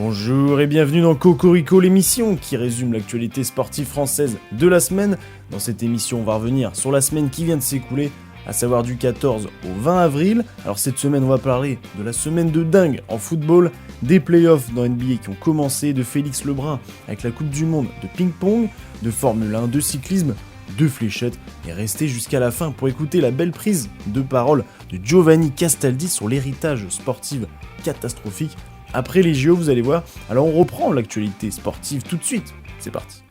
Bonjour et bienvenue dans Cocorico, l'émission qui résume l'actualité sportive française de la semaine. Dans cette émission, on va revenir sur la semaine qui vient de s'écouler, à savoir du 14 au 20 avril. Alors cette semaine, on va parler de la semaine de dingue en football, des playoffs dans NBA qui ont commencé, de Félix Lebrun avec la Coupe du Monde de ping-pong, de Formule 1, de cyclisme, de fléchettes, et restez jusqu'à la fin pour écouter la belle prise de parole de Giovanni Castaldi sur l'héritage sportif catastrophique. Après les JO, vous allez voir. Alors on reprend l'actualité sportive tout de suite. C'est parti.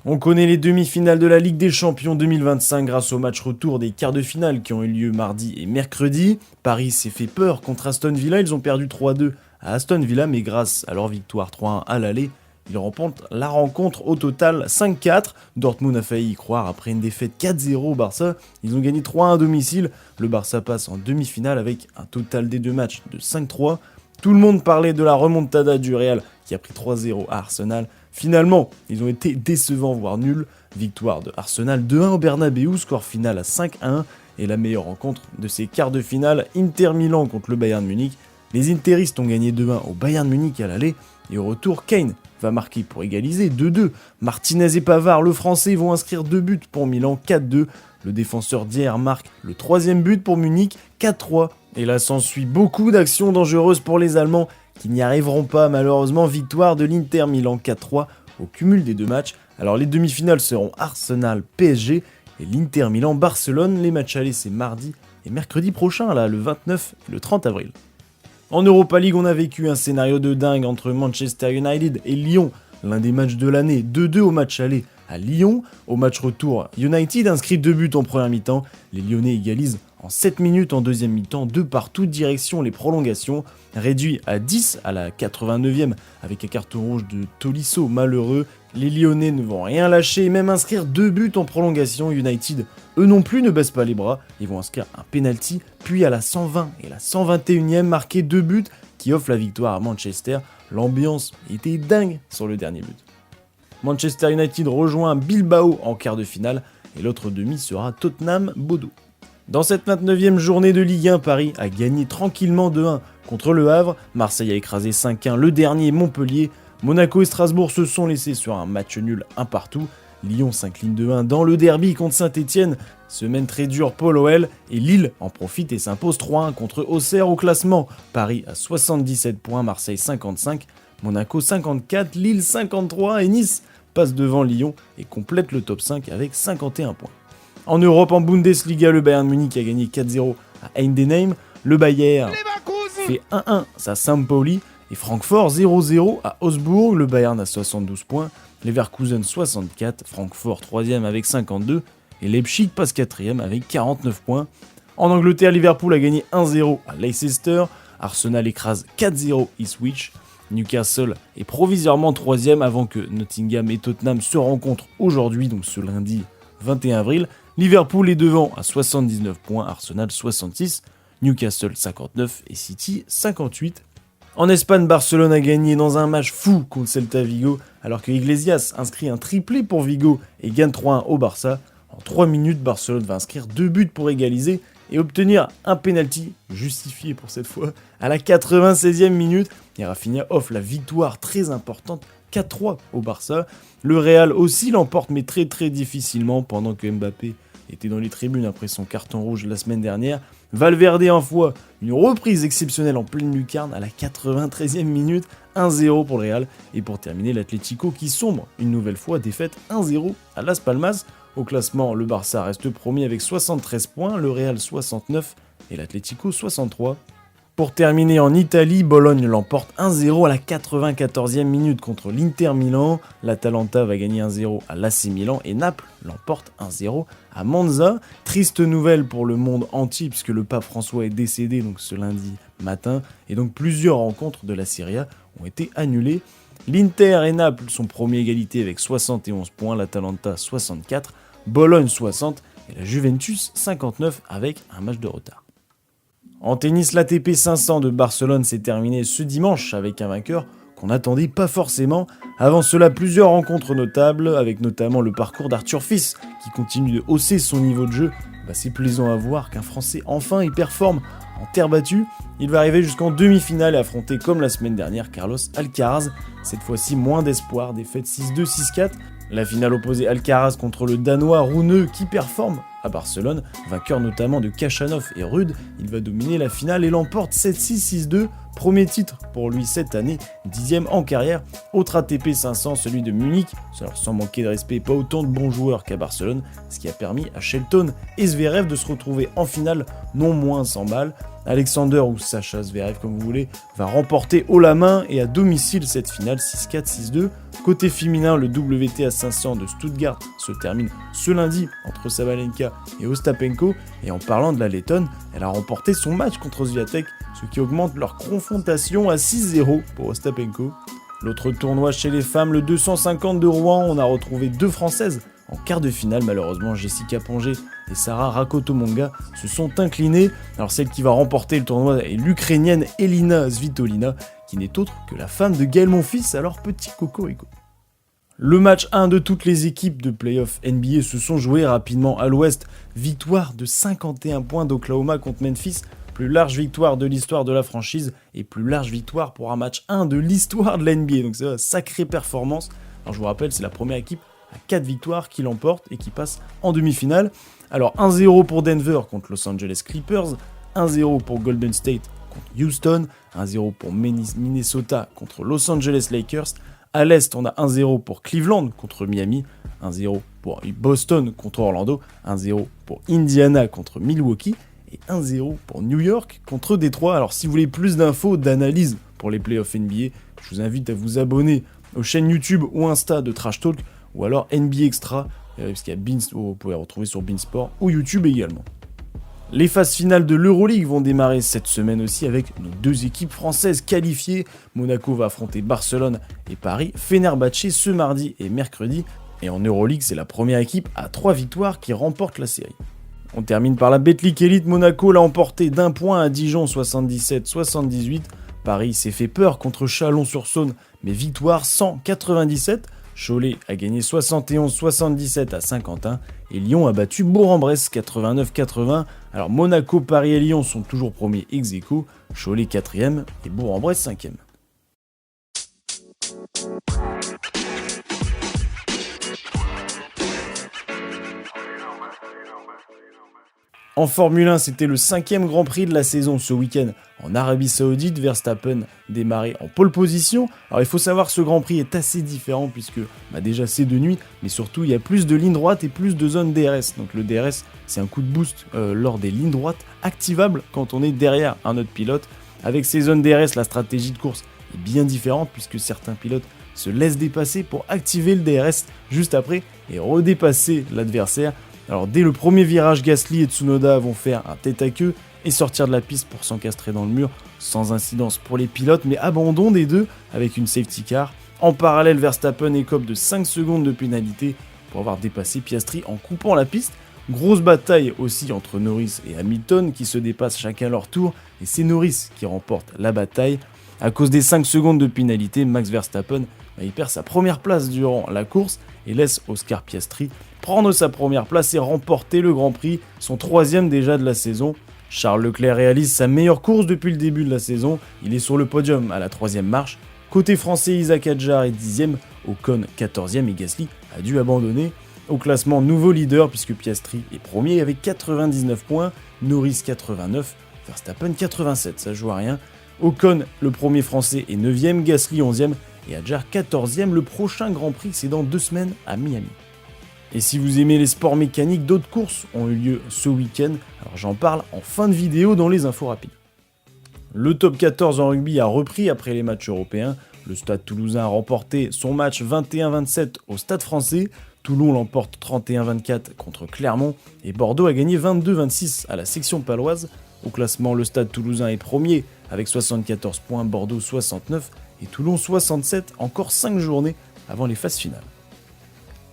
On connaît les demi-finales de la Ligue des Champions 2025 grâce au match retour des quarts de finale qui ont eu lieu mardi et mercredi. Paris s'est fait peur contre Aston Villa, ils ont perdu 3-2 à Aston Villa, mais grâce à leur victoire 3-1 à l'aller, ils remportent la rencontre au total 5-4. Dortmund a failli y croire après une défaite 4-0 au Barça. Ils ont gagné 3-1 à domicile. Le Barça passe en demi-finale avec un total des deux matchs de 5-3. Tout le monde parlait de la remontada du Real qui a pris 3-0 à Arsenal. Finalement, ils ont été décevants voire nuls. Victoire de Arsenal 2-1 au Bernabeu, score final à 5-1. Et la meilleure rencontre de ces quarts de finale, Inter Milan contre le Bayern Munich. Les Interistes ont gagné 2-1 au Bayern Munich à l'aller. Et au retour, Kane va marquer pour égaliser 2-2. Martinez et Pavard, le français, vont inscrire 2 buts pour Milan, 4-2. Le défenseur d'hier marque le 3e but pour Munich, 4-3. Et là s'ensuit beaucoup d'actions dangereuses pour les Allemands qui n'y arriveront pas malheureusement. Victoire de l'Inter Milan 4-3 au cumul des deux matchs. Alors les demi-finales seront Arsenal-PSG et l'Inter Milan-Barcelone. Les matchs allés c'est mardi et mercredi prochain, là, le 29 et le 30 avril. En Europa League, on a vécu un scénario de dingue entre Manchester United et Lyon. L'un des matchs de l'année, 2-2 au match aller à Lyon. Au match retour, United inscrit 2 buts en première mi-temps. Les Lyonnais égalisent en 7 minutes en deuxième mi-temps, 2 partout, direction les prolongations. Réduit à 10 à la 89e avec un carton rouge de Tolisso malheureux. Les Lyonnais ne vont rien lâcher et même inscrire 2 buts en prolongation. United, eux non plus, ne baissent pas les bras. Ils vont inscrire un penalty, puis à la 120 et la 121e, marquer 2 buts qui offrent la victoire à Manchester. L'ambiance était dingue sur le dernier but. Manchester United rejoint Bilbao en quart de finale et l'autre demi sera Tottenham-Bodo. Dans cette 29e journée de Ligue 1, Paris a gagné tranquillement 2-1 contre Le Havre. Marseille a écrasé 5-1 le dernier Montpellier. Monaco et Strasbourg se sont laissés sur un match nul 1 partout. Lyon s'incline 2-1 dans le derby contre Saint-Etienne. Semaine très dure pour l'OL et Lille en profite et s'impose 3-1 contre Auxerre au classement. Paris a 77 points, Marseille 55, Monaco 54, Lille 53 et Nice passe devant Lyon et complète le top 5 avec 51 points. En Europe, en Bundesliga, le Bayern Munich a gagné 4-0 à Heidenheim. Le Bayern fait 1-1 à Saint-Pauli et Francfort 0-0 à Augsbourg. Le Bayern a 72 points, Leverkusen 64, Francfort 3e avec 52 et Leipzig passe 4e avec 49 points. En Angleterre, Liverpool a gagné 1-0 à Leicester. Arsenal écrase 4-0 Ipswich. Newcastle est provisoirement 3e avant que Nottingham et Tottenham se rencontrent aujourd'hui, donc ce lundi 21 avril. Liverpool est devant à 79 points, Arsenal 66, Newcastle 59 et City 58. En Espagne, Barcelone a gagné dans un match fou contre Celta Vigo, alors que Iglesias inscrit un triplé pour Vigo et gagne 3-1 au Barça. En 3 minutes, Barcelone va inscrire 2 buts pour égaliser et obtenir un penalty justifié pour cette fois à la 96e minute. Et Rafinha offre la victoire très importante 4-3 au Barça. Le Real aussi l'emporte mais très très difficilement pendant que Mbappé était dans les tribunes après son carton rouge la semaine dernière. Valverde envoie une reprise exceptionnelle en pleine lucarne à la 93e minute, 1-0 pour le Real. Et pour terminer, l'Atlético qui sombre une nouvelle fois, défaite 1-0 à Las Palmas. Au classement, le Barça reste premier avec 73 points, le Real 69 et l'Atlético 63. Pour terminer en Italie, Bologne l'emporte 1-0 à la 94e minute contre l'Inter Milan. L'Atalanta va gagner 1-0 à l'AC Milan et Naples l'emporte 1-0 à Monza. Triste nouvelle pour le monde entier puisque le pape François est décédé donc ce lundi matin et donc plusieurs rencontres de la Serie A ont été annulées. L'Inter et Naples sont premiers égalité avec 71 points, l'Atalanta 64, Bologne 60 et la Juventus 59 avec un match de retard. En tennis, l'ATP 500 de Barcelone s'est terminé ce dimanche avec un vainqueur qu'on n'attendait pas forcément. Avant cela, plusieurs rencontres notables, avec notamment le parcours d'Arthur Fils, qui continue de hausser son niveau de jeu c'est plaisant à voir qu'un Français enfin y performe en terre battue. Il va arriver jusqu'en demi-finale et affronter comme la semaine dernière Carlos Alcaraz. Cette fois-ci moins d'espoir, défaite 6-2, 6-4. La finale opposait Alcaraz contre le Danois Rune qui performe à Barcelone. Vainqueur notamment de Khachanov et Rude, il va dominer la finale et l'emporte 7-6, 6-2. Premier titre pour lui cette année, 10e en carrière. Autre ATP 500, celui de Munich. Alors sans manquer de respect, pas autant de bons joueurs qu'à Barcelone, ce qui a permis à Shelton et Zverev de se retrouver en finale non moins 100 balles. Alexander ou Sacha Zverev comme vous voulez, va remporter haut la main et à domicile cette finale 6-4, 6-2. Côté féminin, le WTA 500 de Stuttgart se termine ce lundi entre Sabalenka et Ostapenko. Et en parlant de la Lettonne, elle a remporté son match contre Swiatek, ce qui augmente leur confrontation à 6-0 pour Ostapenko. L'autre tournoi chez les femmes, le 250 de Rouen, on a retrouvé deux Françaises. En quart de finale, malheureusement, Jessica Pongé et Sarah Rakotomonga se sont inclinées. Alors celle qui va remporter le tournoi est l'Ukrainienne Elina Svitolina, qui n'est autre que la femme de Gaël Monfils, alors petit cocorico. Le match 1 de toutes les équipes de playoff NBA se sont joués rapidement à l'ouest. Victoire de 51 points d'Oklahoma contre Memphis, plus large victoire de l'histoire de la franchise et plus large victoire pour un match 1 de l'histoire de la NBA. Donc c'est une sacrée performance. Alors je vous rappelle, c'est la première équipe à 4 victoires qui l'emporte et qui passe en demi-finale. Alors 1-0 pour Denver contre Los Angeles Clippers, 1-0 pour Golden State contre Houston, 1-0 pour Minnesota contre Los Angeles Lakers. À l'Est, on a 1-0 pour Cleveland contre Miami, 1-0 pour Boston contre Orlando, 1-0 pour Indiana contre Milwaukee et 1-0 pour New York contre Détroit. Alors si vous voulez plus d'infos, d'analyse pour les playoffs NBA, je vous invite à vous abonner aux chaînes YouTube ou Insta de Trash Talk ou alors NBA Extra, parce qu'il y a vous pouvez retrouver sur Beansport ou YouTube également. Les phases finales de l'Euroleague vont démarrer cette semaine aussi avec nos deux équipes françaises qualifiées. Monaco va affronter Barcelone et Paris, Fenerbahçe ce mardi et mercredi. Et en Euroleague, c'est la première équipe à 3 victoires qui remporte la série. On termine par la Betclic Elite. Monaco l'a emporté d'1 point à Dijon 77-78. Paris s'est fait peur contre Chalon-sur-Saône, mais victoire 197. Cholet a gagné 71-77 à Saint-Quentin et Lyon a battu Bourg-en-Bresse 89-80. Alors Monaco, Paris et Lyon sont toujours premiers ex-aequo, Cholet 4e et Bourg-en-Bresse 5e. En Formule 1, c'était le 5e Grand Prix de la saison ce week-end en Arabie Saoudite. Verstappen démarré en pole position. Alors il faut savoir que ce Grand Prix est assez différent puisque déjà c'est de nuit, mais surtout il y a plus de lignes droites et plus de zones DRS. Donc le DRS, c'est un coup de boost lors des lignes droites activable quand on est derrière un autre pilote. Avec ces zones DRS, la stratégie de course est bien différente puisque certains pilotes se laissent dépasser pour activer le DRS juste après et redépasser l'adversaire. Alors dès le premier virage, Gasly et Tsunoda vont faire un tête à queue et sortir de la piste pour s'encastrer dans le mur, sans incidence pour les pilotes, mais abandon des deux avec une safety car. En parallèle, Verstappen écope de 5 secondes de pénalité pour avoir dépassé Piastri en coupant la piste. Grosse bataille aussi entre Norris et Hamilton qui se dépassent chacun leur tour, et c'est Norris qui remporte la bataille. À cause des 5 secondes de pénalité, Max Verstappen il perd sa première place durant la course et laisse Oscar Piastri prendre sa première place et remporter le Grand Prix, son 3e déjà de la saison. Charles Leclerc réalise sa meilleure course depuis le début de la saison, il est sur le podium à la 3e marche. Côté français, Isaac Hadjar est 10e, Ocon 14e et Gasly a dû abandonner. Au classement, nouveau leader puisque Piastri est premier avec 99 points, Norris 89, Verstappen 87, ça joue à rien. Ocon, le premier français, est 9e, Gasly 11e et Hadjar 14e. Le prochain Grand Prix, c'est dans 2 semaines à Miami. Et si vous aimez les sports mécaniques, d'autres courses ont eu lieu ce week-end, alors j'en parle en fin de vidéo dans les infos rapides. Le top 14 en rugby a repris après les matchs européens. Le Stade Toulousain a remporté son match 21-27 au Stade Français. Toulon l'emporte 31-24 contre Clermont et Bordeaux a gagné 22-26 à la section paloise. Au classement, le Stade Toulousain est premier avec 74 points, Bordeaux 69 et Toulon 67, encore 5 journées avant les phases finales.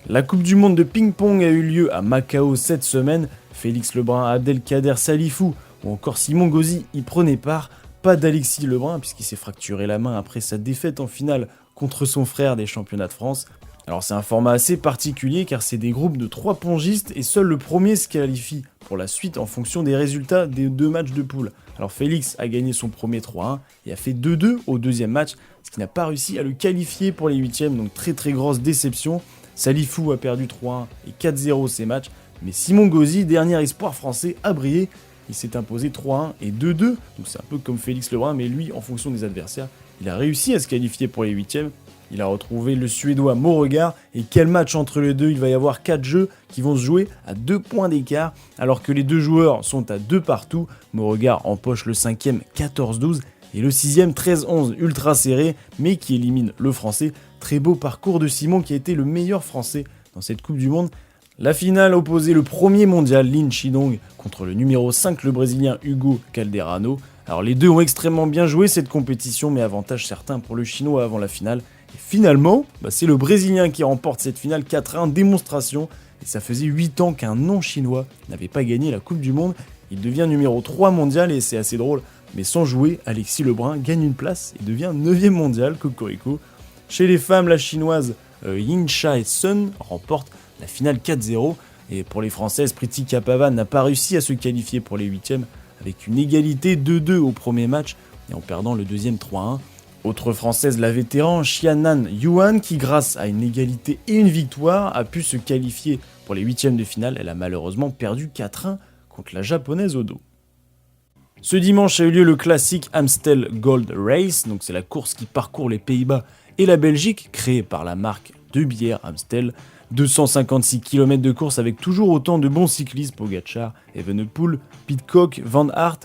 La Coupe du Monde de ping-pong a eu lieu à Macao cette semaine. Félix Lebrun, Abdelkader Salifou ou encore Simon Gauzy y prenaient part. Pas d'Alexis Lebrun puisqu'il s'est fracturé la main après sa défaite en finale contre son frère des championnats de France. Alors c'est un format assez particulier car c'est des groupes de 3 pongistes et seul le premier se qualifie pour la suite en fonction des résultats des 2 matchs de poule. Alors Félix a gagné son premier 3-1 et a fait 2-2 au deuxième match, ce qui n'a pas réussi à le qualifier pour les 8e, donc très grosse déception. Salifou a perdu 3-1 et 4-0 ses matchs, mais Simon Gauzy, dernier espoir français, a brillé. Il s'est imposé 3-1 et 2-2, donc c'est un peu comme Félix Lebrun, mais lui, en fonction des adversaires, il a réussi à se qualifier pour les 8e. Il a retrouvé le Suédois Beauregard, et quel match entre les deux. Il va y avoir 4 jeux qui vont se jouer à 2 points d'écart, alors que les 2 joueurs sont à 2 partout. Beauregard empoche le 5e 14-12, et le 6e 13-11, ultra serré, mais qui élimine le Français. Très beau parcours de Simon qui a été le meilleur Français dans cette Coupe du Monde. La finale opposait le premier mondial, Lin Chidong, contre le numéro 5, le Brésilien Hugo Calderano. Alors les deux ont extrêmement bien joué cette compétition, mais avantage certain pour le Chinois avant la finale. Et finalement, c'est le Brésilien qui remporte cette finale 4-1, démonstration. Et ça faisait 8 ans qu'un non-chinois n'avait pas gagné la Coupe du Monde. Il devient numéro 3 mondial et c'est assez drôle. Mais sans jouer, Alexis Lebrun gagne une place et devient 9e mondial, cocorico. Chez les femmes, la chinoise Yin Chae-sun remporte la finale 4-0. Et pour les Françaises, Priti Kapavan n'a pas réussi à se qualifier pour les 8e avec une égalité 2-2 au premier match et en perdant le deuxième 3-1. Autre Française, la vétéran Xianan Yuan, qui grâce à une égalité et une victoire a pu se qualifier pour les 8e de finale. Elle a malheureusement perdu 4-1 contre la japonaise Odo. Ce dimanche a eu lieu le classique Amstel Gold Race, donc c'est la course qui parcourt les Pays-Bas et la Belgique, créée par la marque de bière Amstel. 256 km de course avec toujours autant de bons cyclistes, Pogačar, Evenepoel, Pidcock, Van Aert.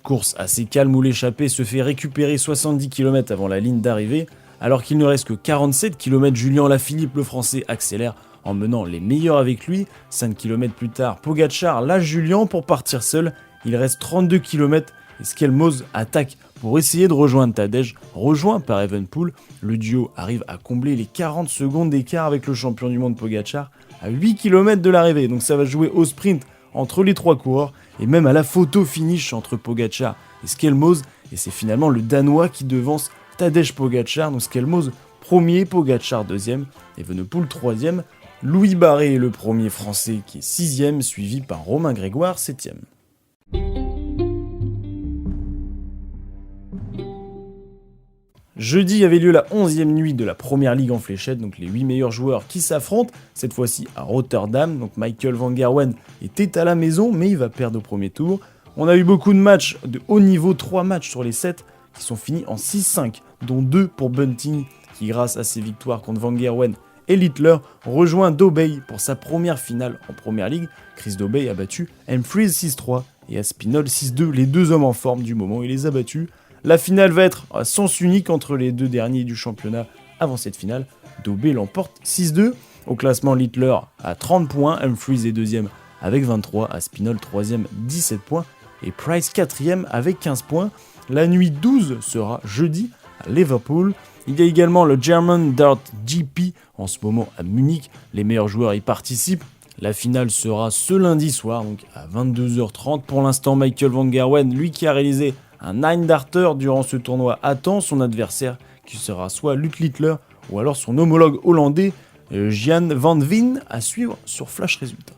Course assez calme où l'échappée se fait récupérer 70 km avant la ligne d'arrivée. Alors qu'il ne reste que 47 km, Julien Lafilippe, le Français, accélère en menant les meilleurs avec lui. 5 km plus tard, Pogačar lâche Julien pour partir seul. Il reste 32 km et Skelmose attaque pour essayer de rejoindre Tadej, rejoint par Evenepoel. Le duo arrive à combler les 40 secondes d'écart avec le champion du monde Pogačar à 8 km de l'arrivée. Donc ça va jouer au sprint entre les 3 coureurs et même à la photo finish entre Pogačar et Skelmose. Et c'est finalement le Danois qui devance Tadej Pogačar. Donc Skelmose premier, Pogačar deuxième, Evenepoel troisième. Louis Barré est le premier Français qui est 6e, suivi par Romain Grégoire 7e. Jeudi avait lieu la 11e nuit de la Première Ligue en fléchette, donc les 8 meilleurs joueurs qui s'affrontent, cette fois-ci à Rotterdam. Donc Michael van Gerwen était à la maison, mais il va perdre au premier tour. On a eu beaucoup de matchs de haut niveau, 3 matchs sur les 7 qui sont finis en 6-5, dont 2 pour Bunting, qui grâce à ses victoires contre van Gerwen et Littler, rejoint Dobey pour sa première finale en Première Ligue. Chris Dobey a battu Humphries 6-3 et Aspinall 6-2, les 2 hommes en forme du moment, il les a battus. La finale va être à sens unique entre les 2 derniers du championnat avant cette finale. Dobey l'emporte 6-2. Au classement, Littler à 30 points, Humphries est 2e avec 23, Aspinall 3e 17 points et Price 4e avec 15 points. La nuit 12 sera jeudi à Liverpool. Il y a également le German Dart GP en ce moment à Munich. Les meilleurs joueurs y participent. La finale sera ce lundi soir, donc à 22h30. Pour l'instant, Michael van Gerwen, lui qui a réalisé un 9-darter durant ce tournoi, attend son adversaire qui sera soit Luc Littler ou alors son homologue hollandais Gian van Veen, à suivre sur Flash Résultats.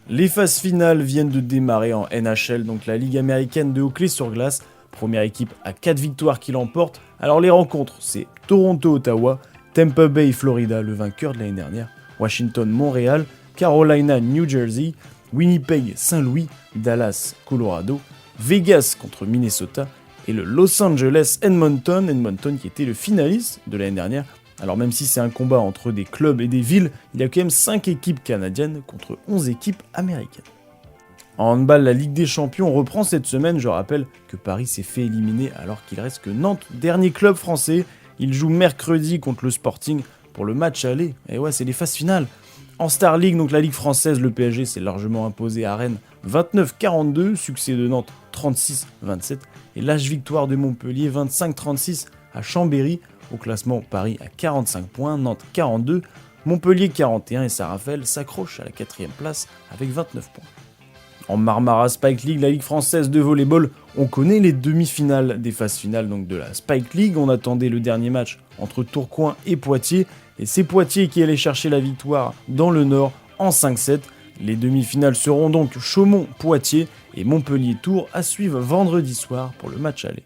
Les phases finales viennent de démarrer en NHL, donc la Ligue américaine de hockey sur glace. Première équipe à 4 victoires qui l'emporte. Alors les rencontres, c'est Toronto-Ottawa, Tampa Bay-Florida, le vainqueur de l'année dernière, Washington-Montréal, Carolina-New Jersey, Winnipeg-Saint-Louis, Dallas-Colorado, Vegas contre Minnesota et le Los Angeles-Edmonton qui était le finaliste de l'année dernière. Alors même si c'est un combat entre des clubs et des villes, il y a quand même 5 équipes canadiennes contre 11 équipes américaines. En handball, la Ligue des Champions reprend cette semaine. Je rappelle que Paris s'est fait éliminer alors qu'il reste que Nantes, dernier club français. Il joue mercredi contre le Sporting pour le match aller. Et ouais, c'est les phases finales. En Star League, donc la Ligue française, le PSG s'est largement imposé à Rennes 29-42, succès de Nantes 36-27 et lâche victoire de Montpellier 25-36 à Chambéry. Au classement, Paris à 45 points, Nantes 42, Montpellier 41 et Saint-Raphaël s'accroche à la 4e place avec 29 points. En Marmara Spike League, la Ligue française de volleyball, on connaît les demi-finales des phases finales donc de la Spike League. On attendait le dernier match entre Tourcoing et Poitiers. Et c'est Poitiers qui allait chercher la victoire dans le Nord en 5-7. Les demi-finales seront donc Chaumont-Poitiers et Montpellier-Tours à suivre vendredi soir pour le match aller.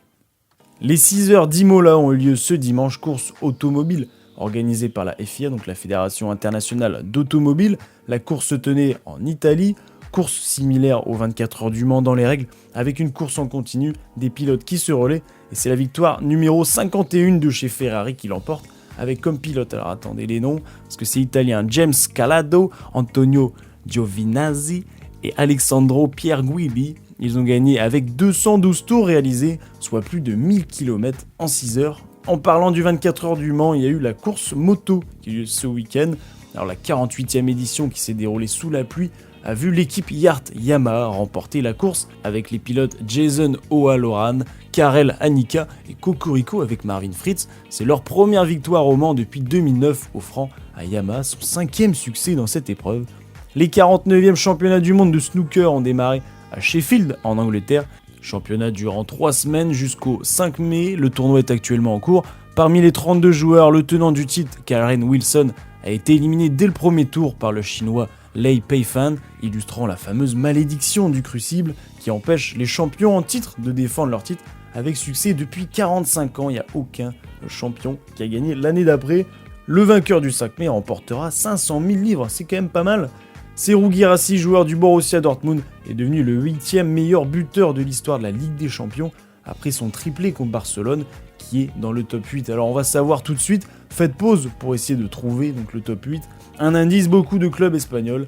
Les 6 heures d'Imola ont eu lieu ce dimanche, course automobile organisée par la FIA, donc la Fédération Internationale d'Automobile. La course se tenait en Italie, course similaire aux 24 heures du Mans dans les règles, avec une course en continu, des pilotes qui se relaient, et c'est la victoire numéro 51 de chez Ferrari qui l'emporte, avec comme pilote, alors attendez les noms, parce que c'est italien, James Calado, Antonio Giovinazzi et Alessandro Pierguidi. Ils ont gagné avec 212 tours réalisés, soit plus de 1000 km en 6 heures. En parlant du 24 heures du Mans, il y a eu la course moto qui a eu lieu ce week-end. Alors la 48e édition qui s'est déroulée sous la pluie a vu l'équipe Yart Yamaha remporter la course avec les pilotes Jason O'Halloran, Karel Anika et Cocorico avec Marvin Fritz. C'est leur première victoire au Mans depuis 2009 offrant à Yamaha son 5e succès dans cette épreuve. Les 49e championnats du monde de snooker ont démarré à Sheffield en Angleterre. Championnat durant 3 semaines jusqu'au 5 mai, le tournoi est actuellement en cours. Parmi les 32 joueurs, le tenant du titre, Karen Wilson, a été éliminé dès le premier tour par le chinois Lei Peifan, illustrant la fameuse malédiction du crucible qui empêche les champions en titre de défendre leur titre avec succès depuis 45 ans. Il n'y a aucun champion qui a gagné l'année d'après. Le vainqueur du 5 mai remportera 500 000 livres, c'est quand même pas mal. Serhou Guirassy, joueur du Borussia Dortmund, est devenu le 8e meilleur buteur de l'histoire de la Ligue des Champions après son triplé contre Barcelone qui est dans le top 8. Alors on va savoir tout de suite, faites pause pour essayer de trouver donc le top 8. Un indice, beaucoup de clubs espagnols.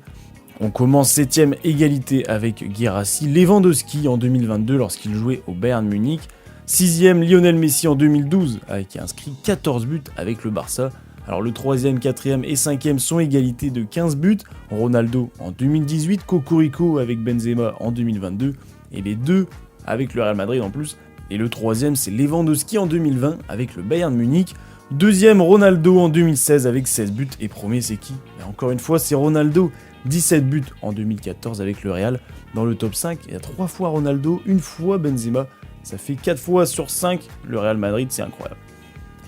On commence 7e égalité avec Guirassy, Lewandowski en 2022 lorsqu'il jouait au Bayern Munich. 6e Lionel Messi en 2012 qui a inscrit 14 buts avec le Barça. Alors le 3e, 4e et 5e sont égalité de 15 buts, Ronaldo en 2018, Cocorico avec Benzema en 2022, et les deux avec le Real Madrid en plus. Et le 3e c'est Lewandowski en 2020 avec le Bayern Munich, 2e Ronaldo en 2016 avec 16 buts, et premier c'est qui ? Et encore une fois c'est Ronaldo, 17 buts en 2014 avec le Real. Dans le top 5, il y a 3 fois Ronaldo, 1 fois Benzema, ça fait 4 fois sur 5 le Real Madrid, c'est incroyable.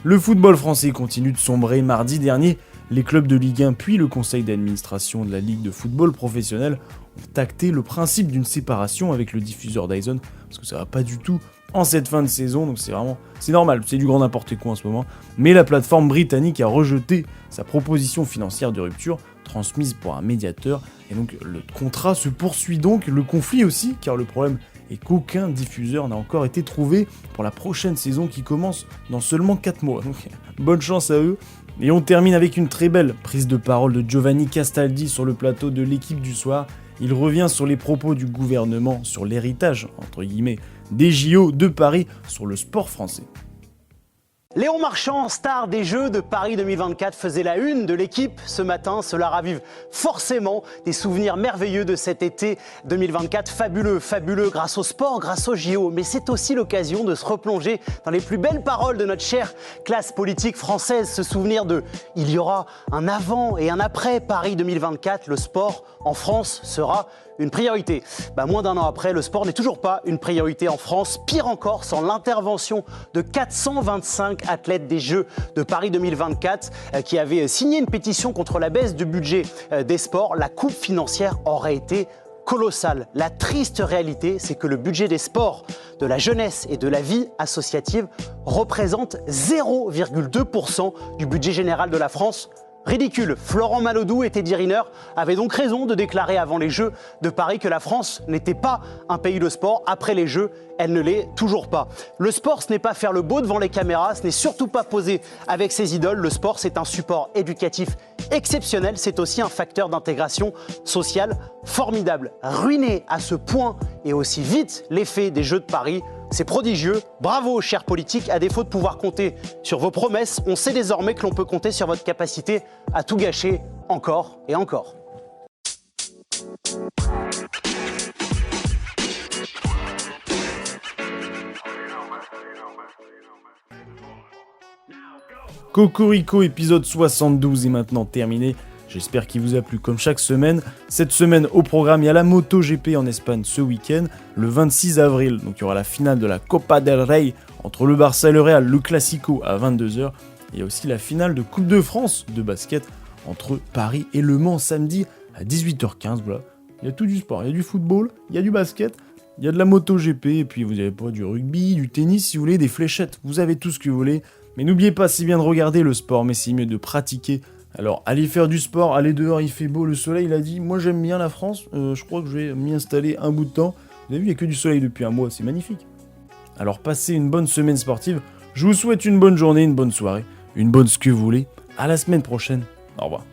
Le football français continue de sombrer. Mardi dernier, les clubs de Ligue 1 puis le conseil d'administration de la Ligue de football professionnel ont acté le principe d'une séparation avec le diffuseur DAZN, parce que ça va pas du tout en cette fin de saison, donc c'est normal, c'est du grand n'importe quoi en ce moment. Mais la plateforme britannique a rejeté sa proposition financière de rupture, transmise par un médiateur, et donc le contrat se poursuit donc, le conflit aussi, car le problème et qu'aucun diffuseur n'a encore été trouvé pour la prochaine saison qui commence dans seulement 4 mois. Donc bonne chance à eux. Et on termine avec une très belle prise de parole de Giovanni Castaldi sur le plateau de l'Équipe du soir. Il revient sur les propos du gouvernement sur l'héritage, entre guillemets, des JO de Paris sur le sport français. Léon Marchand, star des Jeux de Paris 2024, faisait la une de l'Équipe ce matin. Cela ravive forcément des souvenirs merveilleux de cet été 2024. Fabuleux grâce au sport, grâce aux JO. Mais c'est aussi l'occasion de se replonger dans les plus belles paroles de notre chère classe politique française. Se souvenir de « il y aura un avant et un après Paris 2024 ». Le sport en France sera une priorité. Moins d'un an après, le sport n'est toujours pas une priorité en France. Pire encore, sans l'intervention de 425 athlètes des Jeux de Paris 2024 qui avaient signé une pétition contre la baisse du budget des sports, la coupe financière aurait été colossale. La triste réalité, c'est que le budget des sports, de la jeunesse et de la vie associative représente 0,2% du budget général de la France. Ridicule. Florent Manodou et Teddy Riner avaient donc raison de déclarer avant les Jeux de Paris que la France n'était pas un pays de sport. Après les Jeux, elle ne l'est toujours pas. Le sport, ce n'est pas faire le beau devant les caméras, ce n'est surtout pas poser avec ses idoles. Le sport, c'est un support éducatif exceptionnel, c'est aussi un facteur d'intégration sociale formidable. Ruiner à ce point et aussi vite l'effet des Jeux de Paris, c'est prodigieux. Bravo, chers politiques. À défaut de pouvoir compter sur vos promesses, on sait désormais que l'on peut compter sur votre capacité à tout gâcher encore et encore. Cocorico épisode 72 est maintenant terminé. J'espère qu'il vous a plu comme chaque semaine. Cette semaine au programme, il y a la MotoGP en Espagne ce week-end, le 26 avril. Donc il y aura la finale de la Copa del Rey entre le Barça et le Real, le Classico à 22h. Il y a aussi la finale de Coupe de France de basket entre Paris et Le Mans samedi à 18h15, voilà. Il y a tout du sport, il y a du football, il y a du basket, il y a de la moto GP, et puis vous avez pas du rugby, du tennis, si vous voulez, des fléchettes, vous avez tout ce que vous voulez. Mais n'oubliez pas, c'est bien de regarder le sport, mais c'est mieux de pratiquer. Alors, allez faire du sport, allez dehors, il fait beau, le soleil, il a dit, moi j'aime bien la France, je crois que je vais m'y installer un bout de temps. Vous avez vu, il n'y a que du soleil depuis un mois, c'est magnifique. Alors, passez une bonne semaine sportive, je vous souhaite une bonne journée, une bonne soirée, une bonne ce que vous voulez. À la semaine prochaine, au revoir.